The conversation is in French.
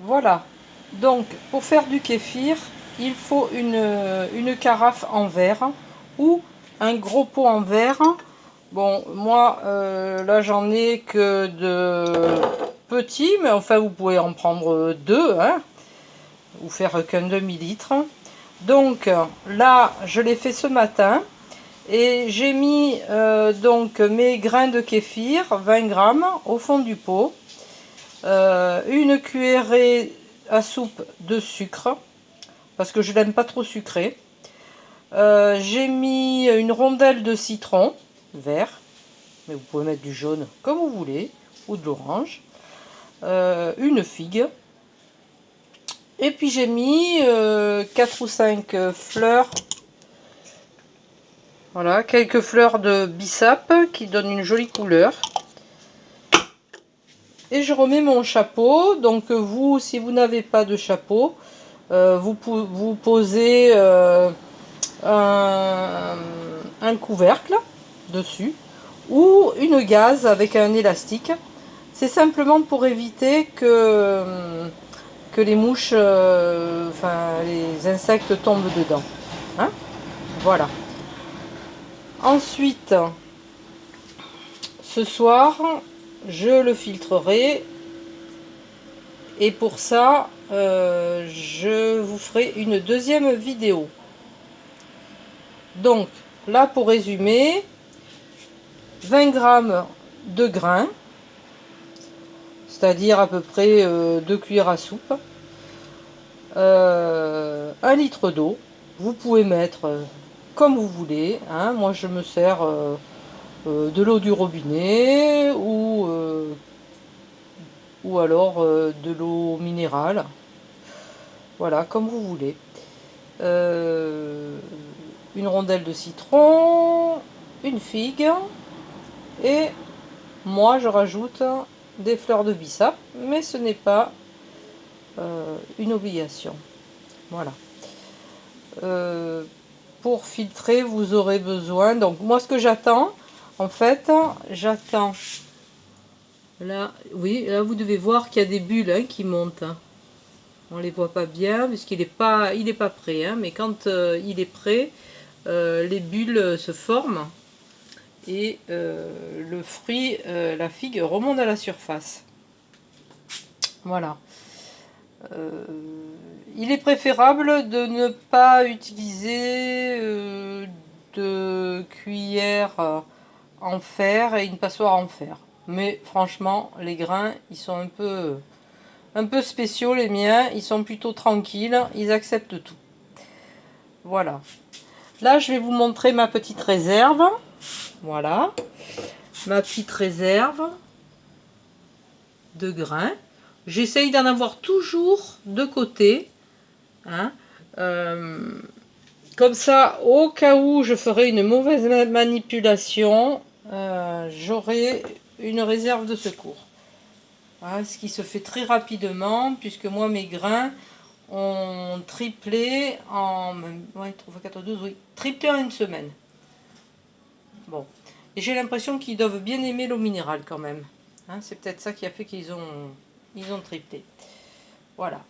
Voilà. Donc, pour faire du kéfir, il faut une carafe en verre ou un gros pot en verre. Bon, moi, là, j'en ai que de petits, mais enfin, vous pouvez en prendre deux, hein, ou faire qu'un demi-litre. Donc, là, je l'ai fait ce matin. Et j'ai mis donc mes grains de kéfir, 20 grammes, au fond du pot. Une cuillerée à soupe de sucre, parce que je l'aime pas trop sucré. J'ai mis une rondelle de citron vert, mais vous pouvez mettre du jaune comme vous voulez, ou de l'orange. Une figue. Et puis j'ai mis 4 ou 5 fleurs. Voilà, quelques fleurs de bissap qui donnent une jolie couleur. Et je remets mon chapeau. Donc vous, si vous n'avez pas de chapeau, vous posez un couvercle dessus ou une gaze avec un élastique. C'est simplement pour éviter que les mouches, enfin les insectes tombent dedans. Hein, voilà. Ensuite, ce soir, je le filtrerai. Et pour ça, je vous ferai une deuxième vidéo. Donc, là, pour résumer, 20 grammes de grains, c'est-à-dire à peu près 2 cuillères à soupe, 1 litre d'eau. Vous pouvez mettre comme vous voulez. Hein. Moi, je me sers de l'eau du robinet ou alors de l'eau minérale. Voilà, comme vous voulez. Une rondelle de citron, une figue et moi je rajoute des fleurs de bissap, mais ce n'est pas une obligation. Voilà. Pour filtrer, vous aurez besoin. Donc moi ce que j'attends, en fait, j'attends. Là, oui, là vous devez voir qu'il y a des bulles hein, qui montent. On les voit pas bien puisqu'il est pas prêt. Hein, mais quand il est prêt, les bulles se forment et le fruit, la figue, remonte à la surface. Voilà. Il est préférable de ne pas utiliser de cuillère en fer et une passoire en fer. Mais franchement, les grains, ils sont un peu spéciaux, les miens. Ils sont plutôt tranquilles, ils acceptent tout. Voilà. Là, je vais vous montrer ma petite réserve. Voilà. Ma petite réserve de grains. J'essaye d'en avoir toujours de côté. Hein. Comme ça, au cas où je ferai une mauvaise manipulation, j'aurai une réserve de secours. Hein, ce qui se fait très rapidement, puisque moi, mes grains ont triplé en... Ouais, 3 4, 12, oui, triplé en une semaine. Bon. Et j'ai l'impression qu'ils doivent bien aimer l'eau minérale quand même. Hein, c'est peut-être ça qui a fait qu'ils ont triplé. Voilà.